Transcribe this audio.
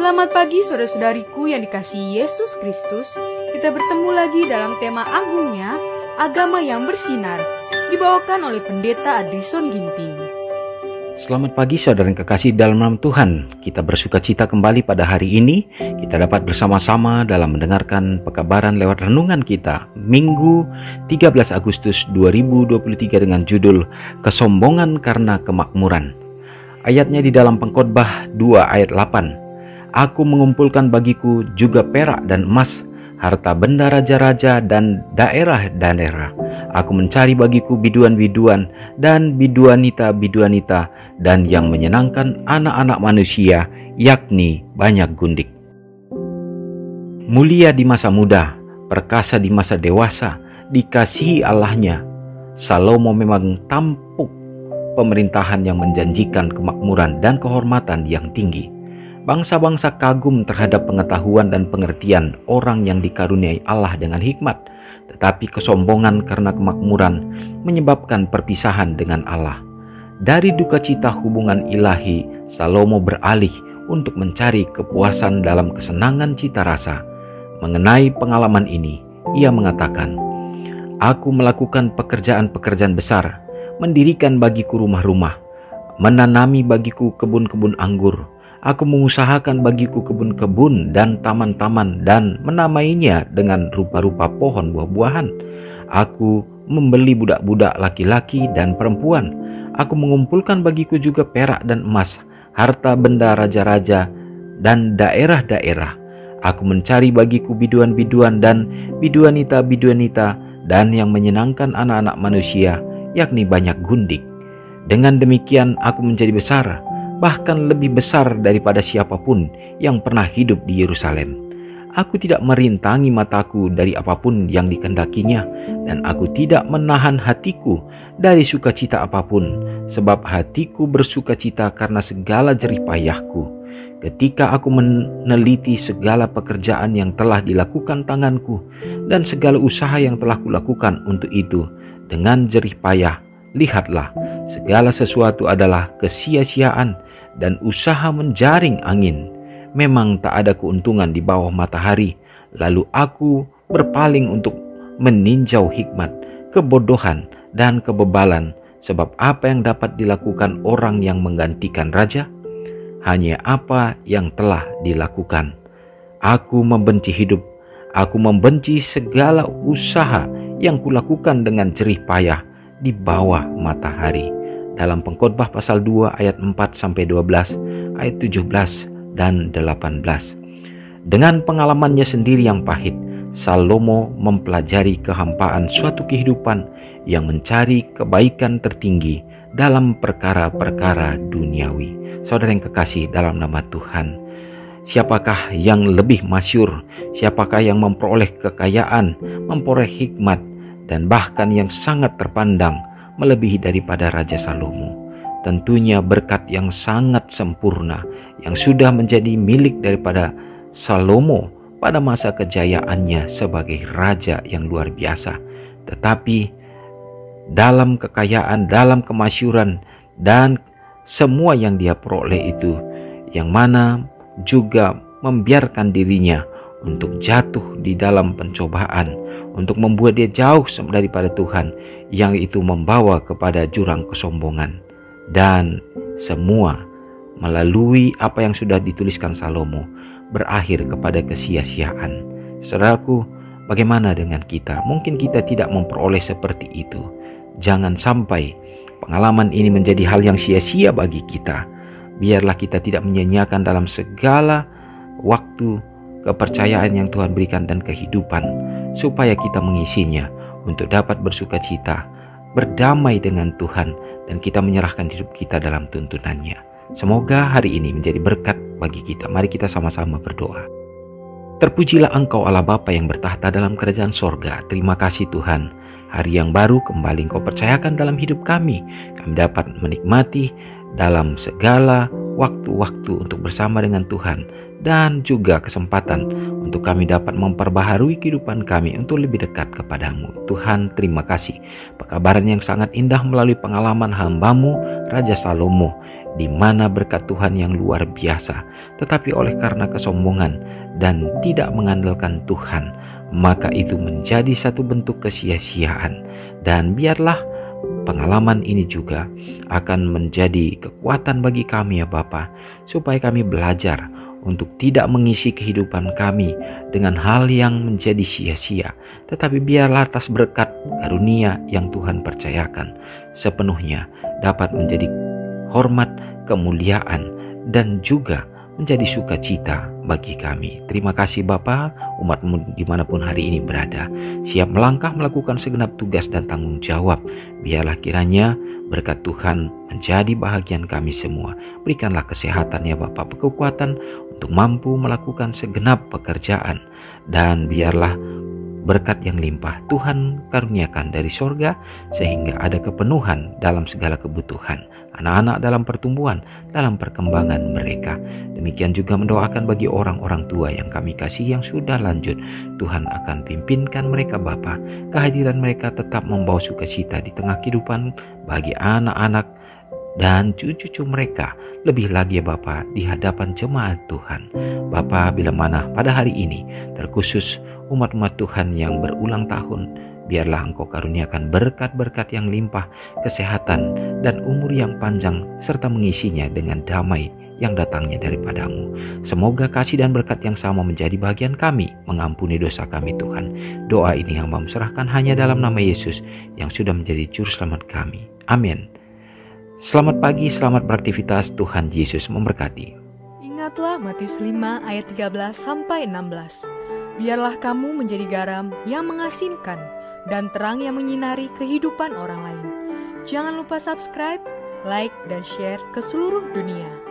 Selamat pagi saudara-saudariku yang dikasihi Yesus Kristus. Kita bertemu lagi dalam tema agungnya, agama yang bersinar, dibawakan oleh Pendeta Adrison Ginting. Selamat pagi saudara yang kekasih dalam nama Tuhan. Kita bersuka cita kembali pada hari ini. Kita dapat bersama-sama dalam mendengarkan pekabaran lewat renungan kita Minggu 13 Agustus 2023 dengan judul Kesombongan karena Kemakmuran. Ayatnya di dalam Pengkhotbah 2 ayat 8. Aku mengumpulkan bagiku juga perak dan emas, harta benda raja-raja dan daerah-daerah. Aku mencari bagiku biduan-biduan dan biduanita-biduanita, dan yang menyenangkan anak-anak manusia, yakni banyak gundik. Mulia di masa muda, perkasa di masa dewasa, dikasihi Allahnya. Salomo memang tampuk pemerintahan yang menjanjikan kemakmuran dan kehormatan yang tinggi. Bangsa-bangsa kagum terhadap pengetahuan dan pengertian orang yang dikaruniai Allah dengan hikmat, tetapi kesombongan karena kemakmuran menyebabkan perpisahan dengan Allah. Dari duka cita hubungan ilahi, Salomo beralih untuk mencari kepuasan dalam kesenangan cita rasa. Mengenai pengalaman ini, ia mengatakan, "Aku melakukan pekerjaan-pekerjaan besar, mendirikan bagiku rumah-rumah, menanami bagiku kebun-kebun anggur. Aku mengusahakan bagiku kebun-kebun dan taman-taman dan menamainya dengan rupa-rupa pohon buah-buahan. Aku membeli budak-budak laki-laki dan perempuan. Aku mengumpulkan bagiku juga perak dan emas, harta benda raja-raja dan daerah-daerah. Aku mencari bagiku biduan-biduan dan biduanita-biduanita dan yang menyenangkan anak-anak manusia, yakni banyak gundik. Dengan demikian aku menjadi besar, bahkan lebih besar daripada siapapun yang pernah hidup di Yerusalem. Aku tidak merintangi mataku dari apapun yang dikehendakinya, dan aku tidak menahan hatiku dari sukacita apapun, sebab hatiku bersukacita karena segala jerih payahku. Ketika aku meneliti segala pekerjaan yang telah dilakukan tanganku, dan segala usaha yang telah kulakukan untuk itu, dengan jerih payah, lihatlah, segala sesuatu adalah kesia-siaan dan usaha menjaring angin. Memang tak ada keuntungan di bawah matahari. Lalu aku berpaling untuk meninjau hikmat, kebodohan, dan kebebalan. Sebab apa yang dapat dilakukan orang yang menggantikan raja? Hanya apa yang telah dilakukan. Aku membenci hidup. Aku membenci segala usaha yang kulakukan dengan jerih payah di bawah matahari. Dalam Pengkhotbah pasal 2 ayat 4-12, ayat 17 dan 18. Dengan pengalamannya sendiri yang pahit, Salomo mempelajari kehampaan suatu kehidupan yang mencari kebaikan tertinggi dalam perkara-perkara duniawi. Saudara yang kekasih dalam nama Tuhan, siapakah yang lebih masyhur? Siapakah yang memperoleh kekayaan, memperoleh hikmat, dan bahkan yang sangat terpandang melebihi daripada Raja Salomo? Tentunya berkat yang sangat sempurna yang sudah menjadi milik daripada Salomo pada masa kejayaannya sebagai raja yang luar biasa. Tetapi dalam kekayaan, dalam kemasyhuran, dan semua yang dia peroleh itu, yang mana juga membiarkan dirinya untuk jatuh di dalam pencobaan, untuk membuat dia jauh daripada Tuhan, yang itu membawa kepada jurang kesombongan. Dan semua melalui apa yang sudah dituliskan Salomo berakhir kepada kesia-siaan. Saudaraku, bagaimana dengan kita? Mungkin kita tidak memperoleh seperti itu. Jangan sampai pengalaman ini menjadi hal yang sia-sia bagi kita. Biarlah kita tidak menyia-nyiakan dalam segala waktu kepercayaan yang Tuhan berikan dan kehidupan, supaya kita mengisinya untuk dapat bersuka cita, berdamai dengan Tuhan, dan kita menyerahkan hidup kita dalam tuntunannya. Semoga hari ini menjadi berkat bagi kita. Mari kita sama-sama berdoa. Terpujilah Engkau Allah Bapa yang bertahta dalam kerajaan sorga. Terima kasih Tuhan, hari yang baru kembali Engkau percayakan dalam hidup kami. Kami dapat menikmati dalam segala waktu-waktu untuk bersama dengan Tuhan, dan juga kesempatan untuk kami dapat memperbaharui kehidupan kami untuk lebih dekat kepadamu. Tuhan, terima kasih. Pekabaran yang sangat indah melalui pengalaman hamba-Mu Raja Salomo, di mana berkat Tuhan yang luar biasa, tetapi oleh karena kesombongan dan tidak mengandalkan Tuhan, maka itu menjadi satu bentuk kesia-siaan. Dan biarlah pengalaman ini juga akan menjadi kekuatan bagi kami ya Bapa, supaya kami belajar untuk tidak mengisi kehidupan kami dengan hal yang menjadi sia-sia, tetapi biarlah atas berkat karunia yang Tuhan percayakan sepenuhnya dapat menjadi hormat, kemuliaan, dan juga menjadi sukacita bagi kami. Terima kasih Bapa, umat-Mu dimanapun hari ini berada, siap melangkah melakukan segenap tugas dan tanggung jawab. Biarlah kiranya berkat Tuhan menjadi bahagian kami semua. Berikanlah kesehatan ya Bapak, kekuatan untuk mampu melakukan segenap pekerjaan, dan biarlah berkat yang limpah Tuhan karuniakan dari sorga, sehingga ada kepenuhan dalam segala kebutuhan anak-anak dalam pertumbuhan, dalam perkembangan mereka. Demikian juga mendoakan bagi orang-orang tua yang kami kasih yang sudah lanjut. Tuhan akan pimpinkan mereka Bapa, kehadiran mereka tetap membawa sukacita di tengah kehidupan bagi anak-anak dan cucu-cucu mereka, lebih lagi ya Bapa di hadapan jemaat Tuhan. Bapa, bila mana pada hari ini terkhusus umat-umat Tuhan yang berulang tahun, biarlah Engkau karuniakan berkat-berkat yang limpah, kesehatan dan umur yang panjang, serta mengisinya dengan damai yang datangnya daripada-Mu. Semoga kasih dan berkat yang sama menjadi bagian kami, mengampuni dosa kami Tuhan. Doa ini hamba serahkan hanya dalam nama Yesus yang sudah menjadi juru selamat kami. Amin. Selamat pagi, selamat beraktivitas, Tuhan Yesus memberkati. Ingatlah Matius 5 ayat 13-16. Biarlah kamu menjadi garam yang mengasinkan dan terang yang menyinari kehidupan orang lain. Jangan lupa subscribe, like, dan share ke seluruh dunia.